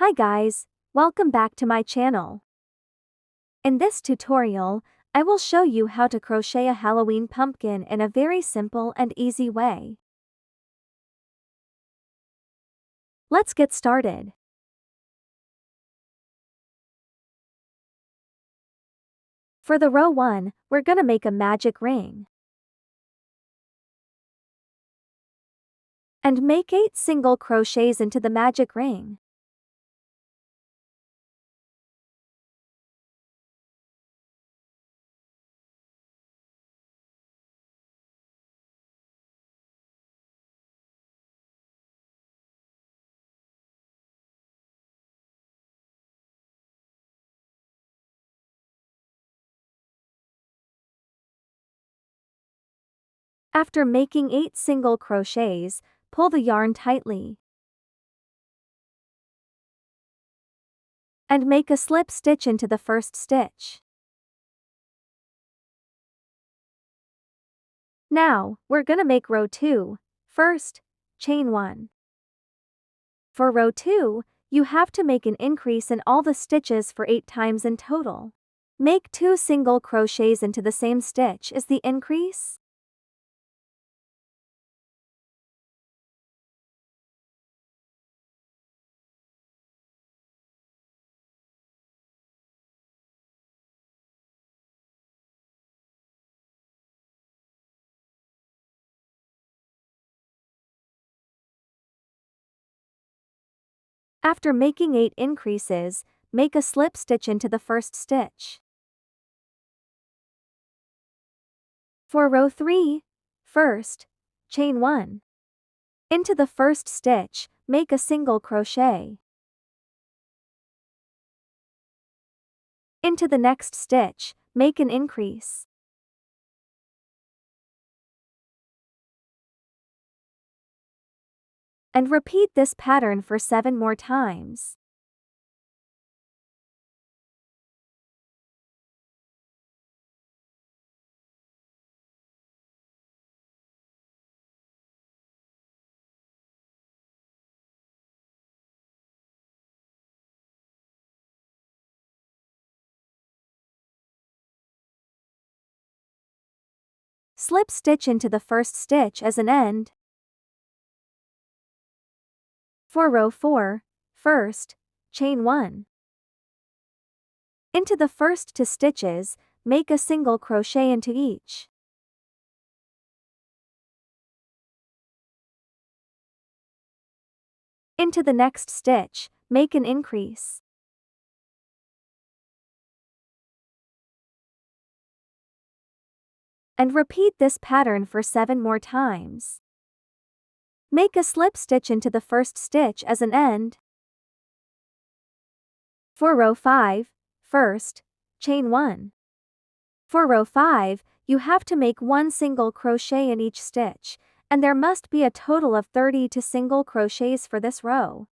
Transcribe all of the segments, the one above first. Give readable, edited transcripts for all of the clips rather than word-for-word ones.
Hi guys, welcome back to my channel. In this tutorial, I will show you how to crochet a Halloween pumpkin in a very simple and easy way. Let's get started. For the row 1, we're gonna make a magic ring. And make 8 single crochets into the magic ring. After making 8 single crochets, pull the yarn tightly. And make a slip stitch into the first stitch. Now, we're gonna make row 2. First, chain 1. For row 2, you have to make an increase in all the stitches for 8 times in total. Make 2 single crochets into the same stitch as the increase. After making 8 increases, make a slip stitch into the first stitch. For row 3, first, chain 1. Into the first stitch, make a single crochet. Into the next stitch, make an increase. And repeat this pattern for 7 more times. Slip stitch into the first stitch as an end. For row 4, first, chain 1. Into the first 2 stitches, make a single crochet into each. Into the next stitch, make an increase. And repeat this pattern for 7 more times. Make a slip stitch into the first stitch as an end. For row 5, first, chain 1. For row 5, you have to make 1 single crochet in each stitch, and there must be a total of 32 single crochets for this row.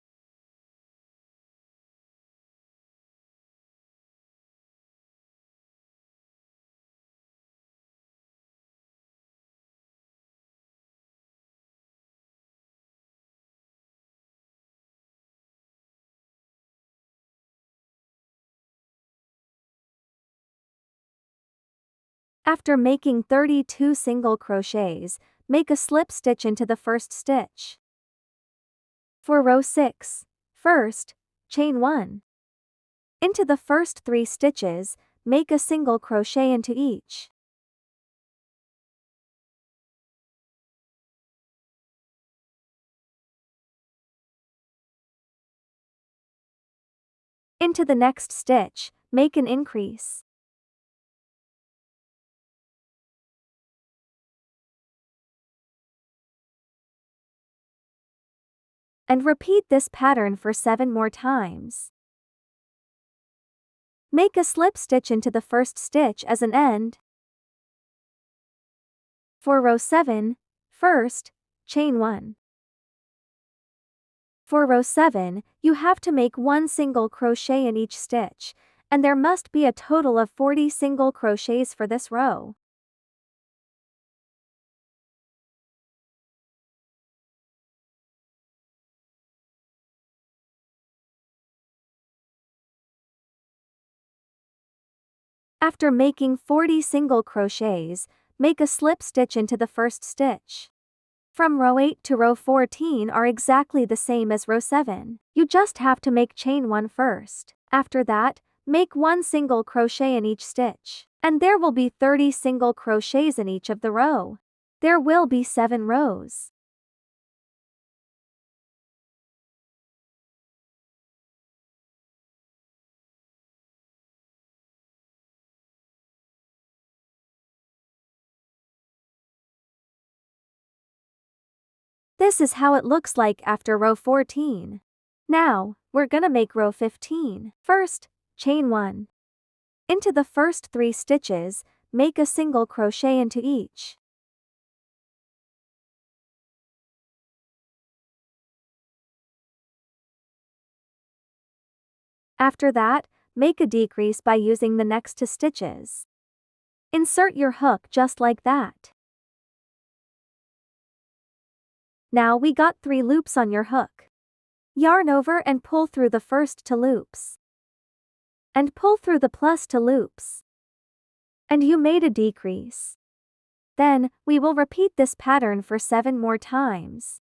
After making 32 single crochets, make a slip stitch into the first stitch. For row 6, first, chain 1. Into the first 3 stitches, make a single crochet into each. Into the next stitch, make an increase. And repeat this pattern for 7 more times. Make a slip stitch into the first stitch as an end. For row 7, first, chain 1. For row 7, you have to make 1 single crochet in each stitch, and there must be a total of 40 single crochets for this row. After making 40 single crochets, make a slip stitch into the first stitch. From row 8 to row 14 are exactly the same as row 7. You just have to make chain 1 first. After that, make 1 single crochet in each stitch. And there will be 30 single crochets in each of the row. There will be 7 rows. This is how it looks like after row 14. Now, we're gonna make row 15. First, chain 1. Into the first 3 stitches, make a single crochet into each. After that, make a decrease by using the next 2 stitches. Insert your hook just like that. Now we got 3 loops on your hook. Yarn over and pull through the first 2 loops. And pull through the plus 2 loops. And you made a decrease. Then, we will repeat this pattern for 7 more times.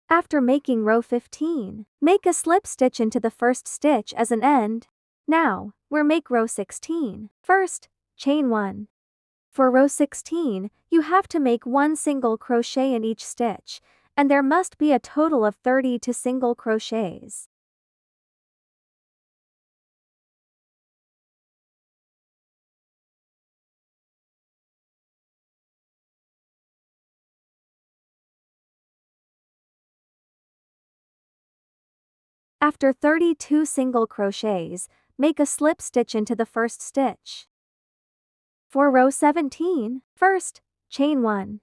After making row 15, make a slip stitch into the first stitch as an end. Now, we'll make row 16. First, chain 1. For row 16, you have to make 1 single crochet in each stitch, and there must be a total of 32 single crochets. After 32 single crochets, make a slip stitch into the first stitch. For row 17, first, chain 1.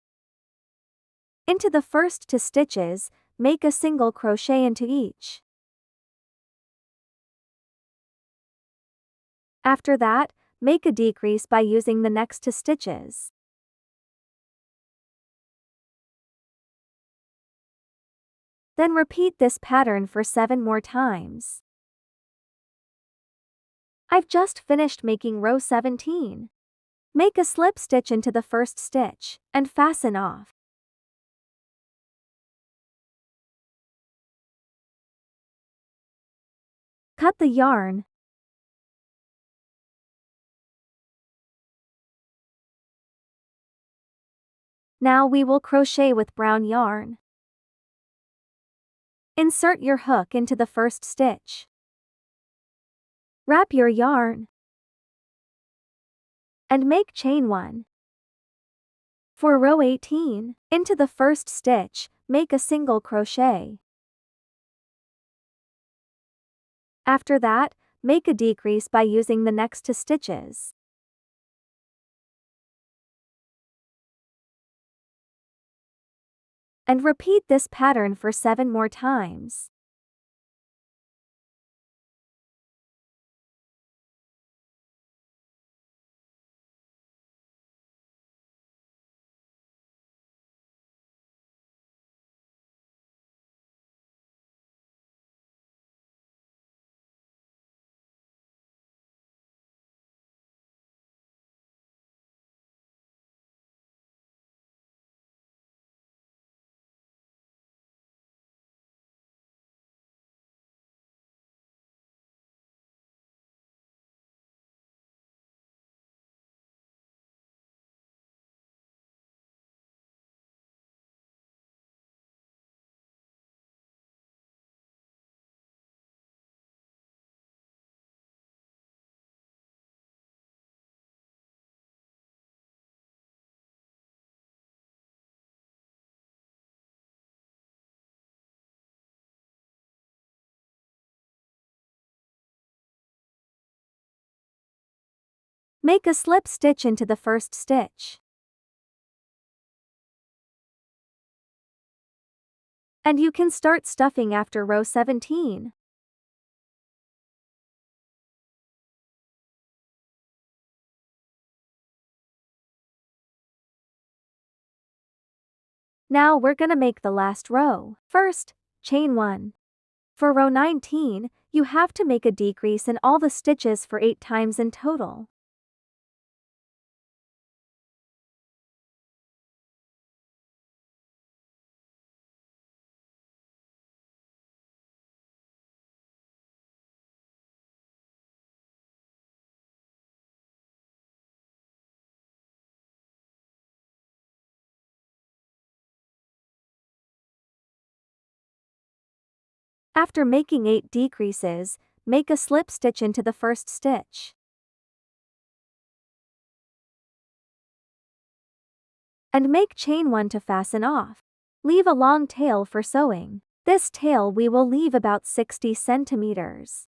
Into the first 2 stitches, make a single crochet into each. After that, make a decrease by using the next 2 stitches. Then repeat this pattern for 7 more times. I've just finished making row 17. Make a slip stitch into the first stitch, and fasten off. Cut the yarn. Now we will crochet with brown yarn. Insert your hook into the first stitch. Wrap your yarn. And make chain 1. For row 18, into the first stitch, make a single crochet. After that, make a decrease by using the next 2 stitches. And repeat this pattern for 7 more times. Make a slip stitch into the first stitch. And you can start stuffing after row 17. Now we're gonna make the last row. First, chain 1. For row 19, You have to make a decrease in all the stitches for 8 times in total. After making 8 decreases, make a slip stitch into the first stitch. And make chain 1 to fasten off. Leave a long tail for sewing. This tail we will leave about 60 centimeters.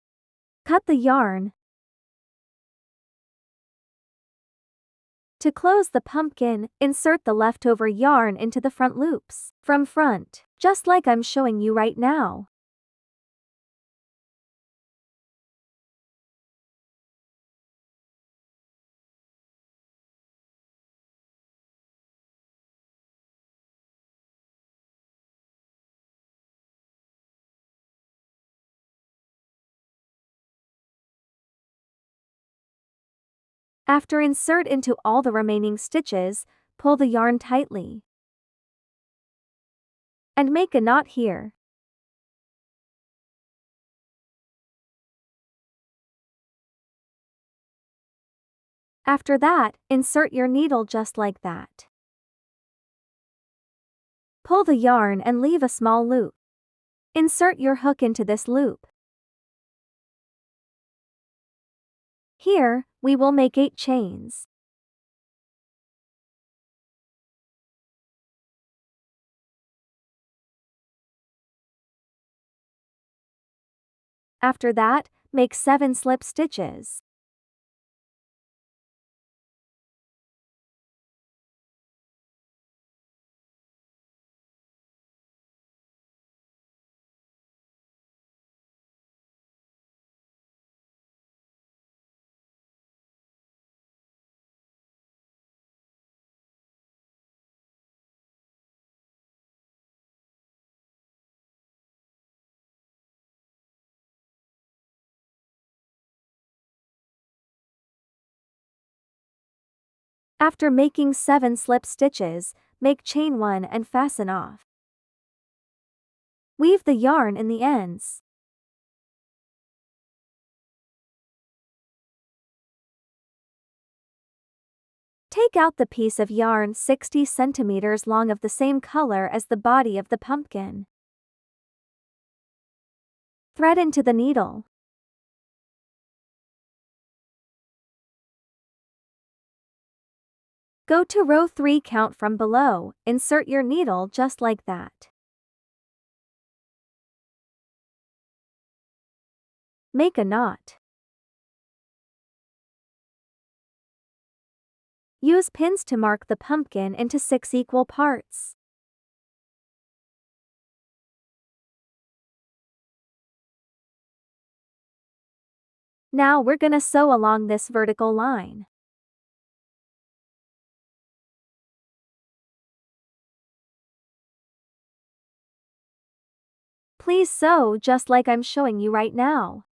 Cut the yarn. To close the pumpkin, insert the leftover yarn into the front loops, from front, just like I'm showing you right now. After insert into all the remaining stitches, pull the yarn tightly. And make a knot here. After that, insert your needle just like that. Pull the yarn and leave a small loop. Insert your hook into this loop. Here, we will make 8 chains. After that, make 7 slip stitches. After making 7 slip stitches, make chain 1 and fasten off. Weave the yarn in the ends. Take out the piece of yarn 60 centimeters long of the same color as the body of the pumpkin. Thread into the needle. Go to row 3, count from below, insert your needle just like that. Make a knot. Use pins to mark the pumpkin into 6 equal parts. Now we're gonna sew along this vertical line. Please sew just like I'm showing you right now.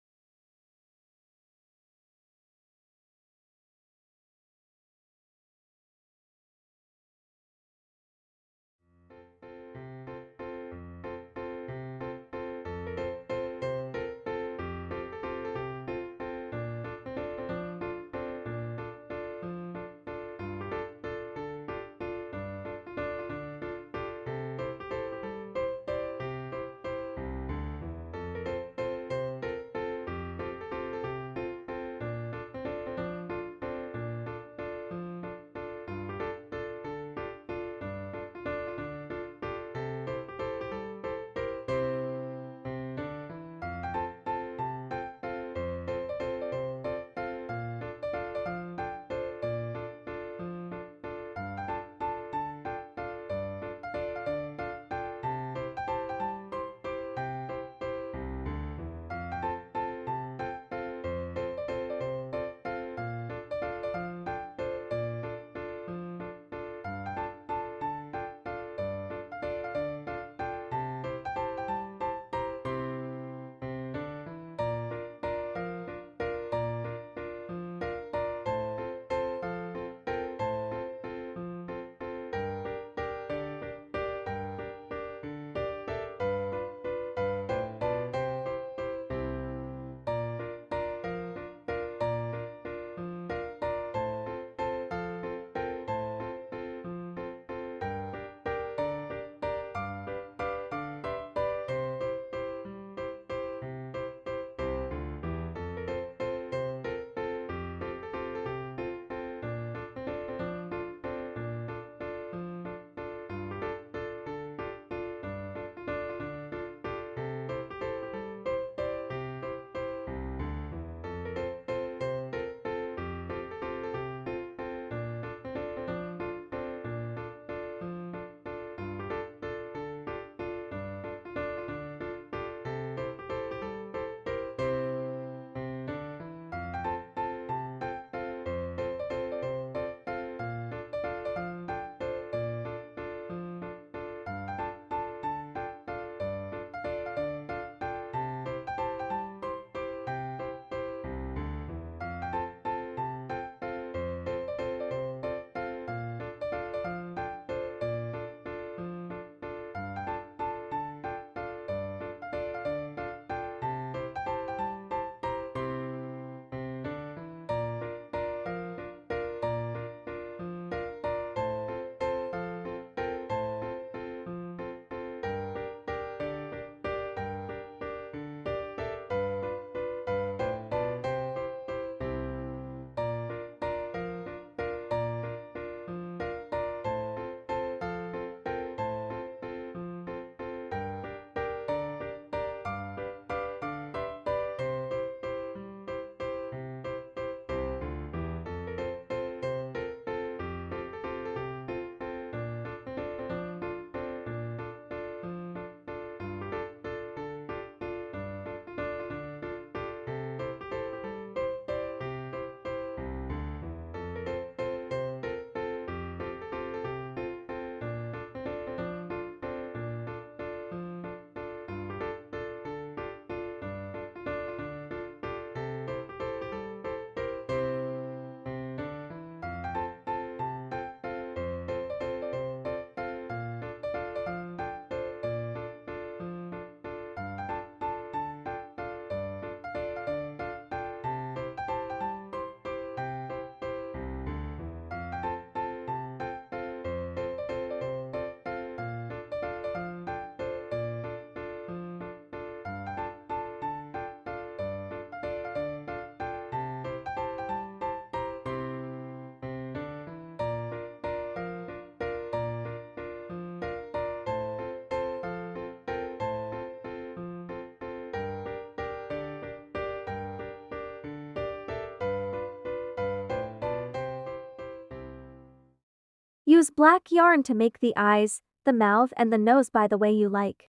Use black yarn to make the eyes, the mouth and the nose by the way you like.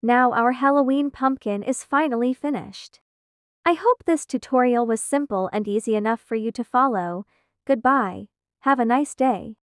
Now our Halloween pumpkin is finally finished. I hope this tutorial was simple and easy enough for you to follow. Goodbye. Have a nice day.